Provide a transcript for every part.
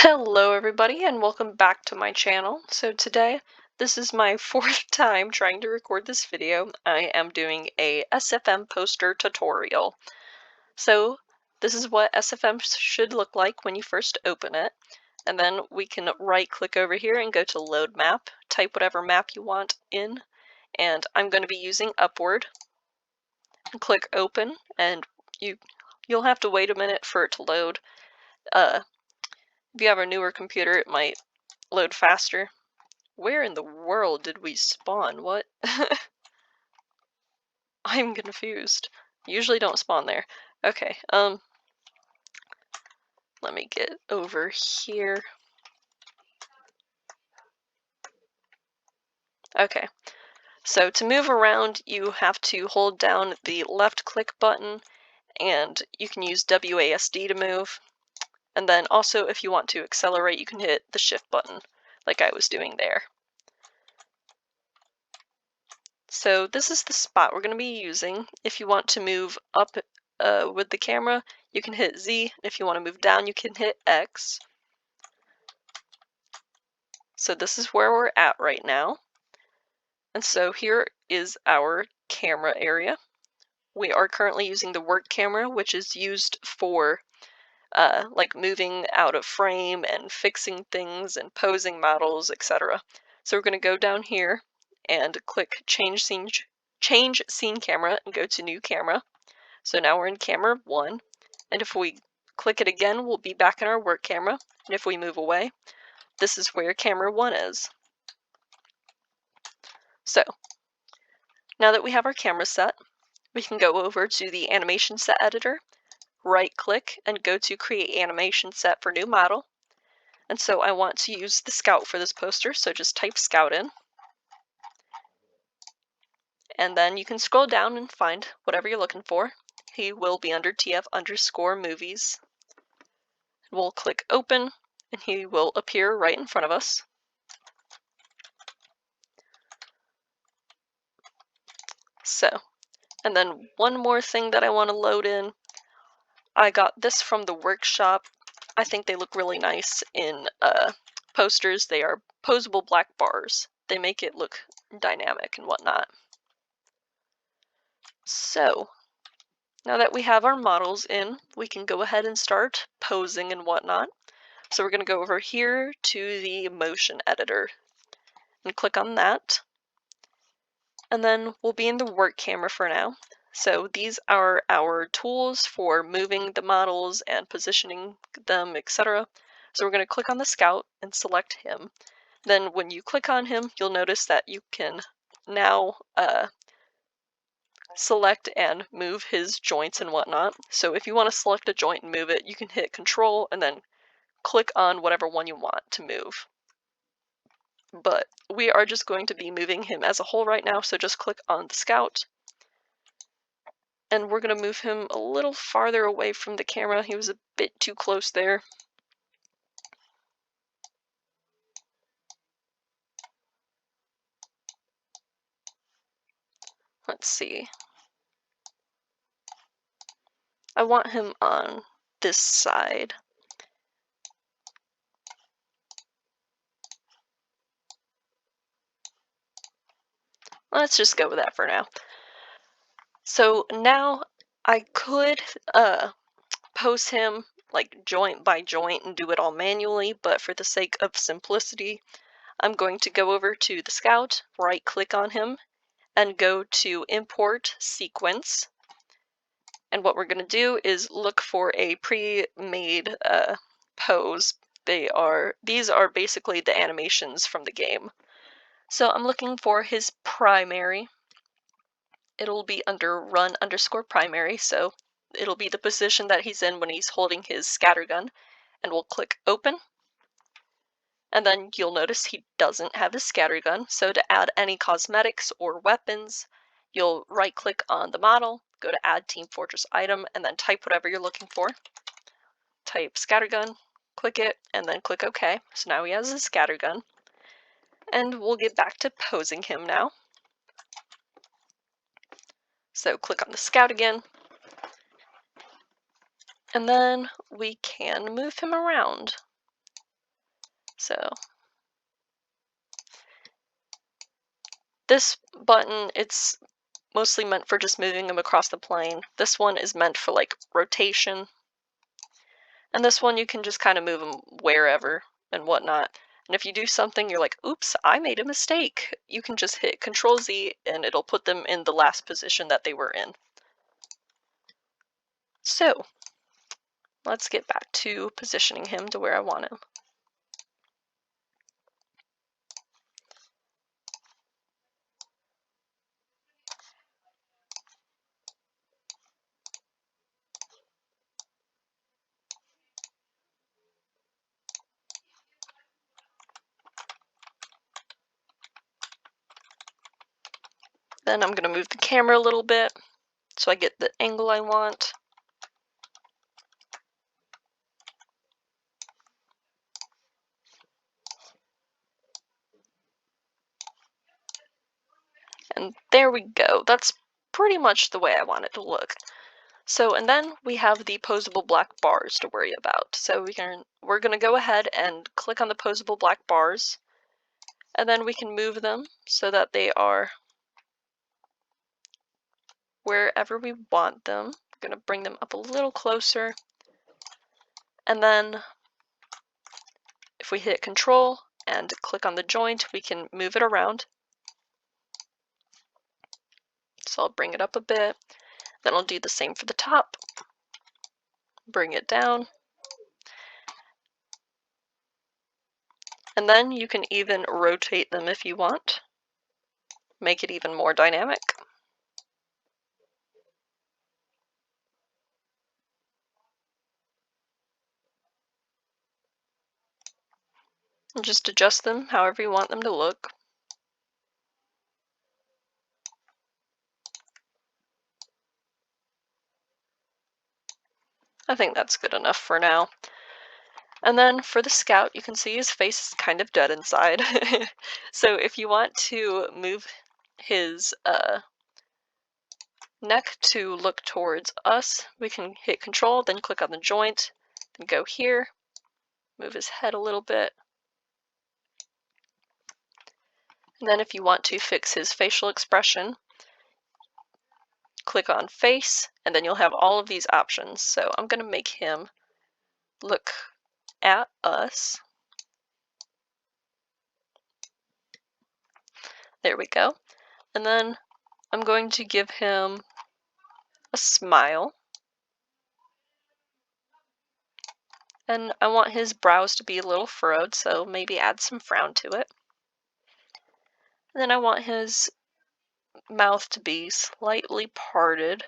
Hello everybody and welcome back to my channel. So today, this is my fourth time trying to record this video. I am doing a SFM poster tutorial. So this is what SFM should look like when you first open it. And then we can right click over here and go to load map, type whatever map you want in, and I'm going to be using upward. Click open and you'll have to wait a minute for it to load. If you have a newer computer, it might load faster. Where in the world did we spawn? What? I'm confused. Usually don't spawn there. Okay, let me get over here. Okay, so to move around, you have to hold down the left click button, and you can use WASD to move. And then also, if you want to accelerate, you can hit the shift button, like I was doing there. So this is the spot we're going to be using. If you want to move up with the camera, you can hit Z. If you want to move down, you can hit X. So this is where we're at right now. And so here is our camera area. We are currently using the work camera, which is used for like moving out of frame and fixing things and posing models, etc. So we're going to go down here and click change scene camera and go to new camera. So now we're in camera 1, and if we click it again, we'll be back in our work camera, and if we move away, this is where camera 1 is. So now that we have our camera set, we can go over to the animation set editor, right click, and go to create animation set for new model. And so I want to use the scout for this poster, so just type scout in. And then you can scroll down and find whatever you're looking for. He will be under TF_movies. We'll click open, and he will appear right in front of us. So, and then one more thing that I want to load in. I got this from the workshop. I think they look really nice in posters. They are posable black bars. They make it look dynamic and whatnot. So, now that we have our models in, we can go ahead and start posing and whatnot. So we're going to go over here to the motion editor and click on that. And then we'll be in the work camera for now. So these are our tools for moving the models and positioning them, etc. So we're going to click on the scout and select him. Then when you click on him, you'll notice that you can now select and move his joints and whatnot. So if you want to select a joint and move it, you can hit Control and then click on whatever one you want to move. But we are just going to be moving him as a whole right now, so just click on the scout. And we're going to move him a little farther away from the camera. He was a bit too close there. Let's see. I want him on this side. Let's just go with that for now. So now I could pose him like joint by joint and do it all manually, but for the sake of simplicity, I'm going to go over to the scout, right click on him, and go to import sequence. And what we're going to do is look for a pre-made pose. These are basically the animations from the game. So I'm looking for his primary. It'll be under run_primary, so it'll be the position that he's in when he's holding his scattergun. And we'll click open. And then you'll notice he doesn't have his scattergun, so to add any cosmetics or weapons, you'll right click on the model, go to add Team Fortress item, and then type whatever you're looking for. Type scattergun, click it, and then click OK. So now he has his scattergun. And we'll get back to posing him now. So click on the scout again. And then we can move him around. So this button, it's mostly meant for just moving them across the plane. This one is meant for like rotation. And this one you can just kind of move them wherever and whatnot. And if you do something, you're like, oops, I made a mistake. You can just hit Control Z and it'll put them in the last position that they were in. So let's get back to positioning him to where I want him. Then I'm going to move the camera a little bit so I get the angle I want. And there we go. That's pretty much the way I want it to look. So, and then we have the posable black bars to worry about. So we're going to go ahead and click on the posable black bars, and then we can move them so that they are wherever we want them. I'm going to bring them up a little closer. And then if we hit Control and click on the joint, we can move it around. So I'll bring it up a bit. Then I'll do the same for the top. Bring it down. And then you can even rotate them if you want. Make it even more dynamic. And just adjust them however you want them to look. I think that's good enough for now. And then for the scout, you can see his face is kind of dead inside. So if you want to move his neck to look towards us, we can hit Control, then click on the joint, then go here, move his head a little bit. And then if you want to fix his facial expression, click on face, and then you'll have all of these options. So I'm going to make him look at us. There we go. And then I'm going to give him a smile. And I want his brows to be a little furrowed, so maybe add some frown to it. And then I want his mouth to be slightly parted.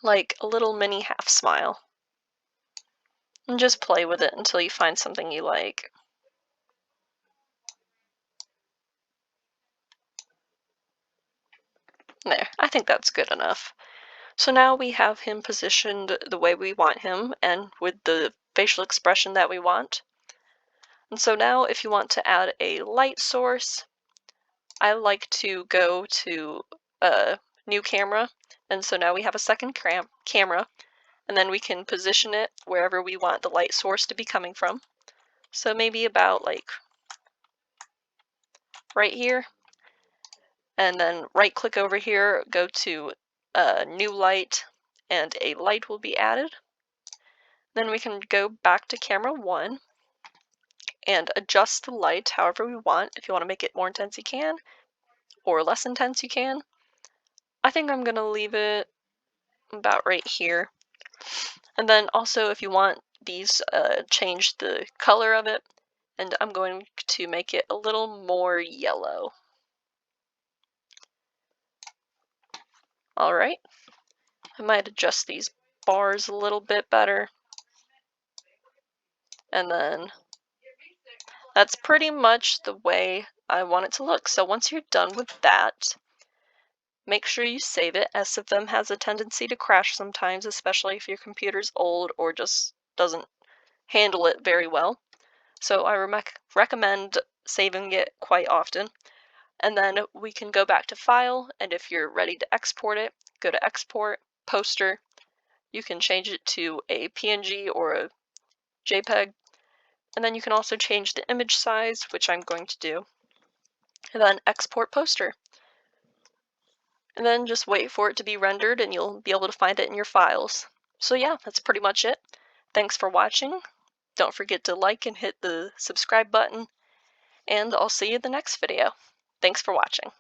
Like a little mini half smile. And just play with it until you find something you like. There, I think that's good enough. So now we have him positioned the way we want him and with the facial expression that we want. And so now if you want to add a light source, I like to go to a new camera. And so now we have a second camera, and then we can position it wherever we want the light source to be coming from. So maybe about like right here. And then right click over here, go to new light, and a light will be added. Then we can go back to camera 1 and adjust the light however we want. If you want to make it more intense, you can, or less intense, you can. I think I'm going to leave it about right here. And then also if you want these, change the color of it, and I'm going to make it a little more yellow. Alright, I might adjust these bars a little bit better. And then that's pretty much the way I want it to look. So once you're done with that, make sure you save it. SFM has a tendency to crash sometimes, especially if your computer's old or just doesn't handle it very well. So I recommend saving it quite often. And then we can go back to File, and if you're ready to export it, go to Export, Poster. You can change it to a PNG or a JPEG, and then you can also change the image size, which I'm going to do, and then Export Poster. And then just wait for it to be rendered, and you'll be able to find it in your files. So yeah, that's pretty much it. Thanks for watching. Don't forget to like and hit the subscribe button, and I'll see you in the next video. Thanks for watching.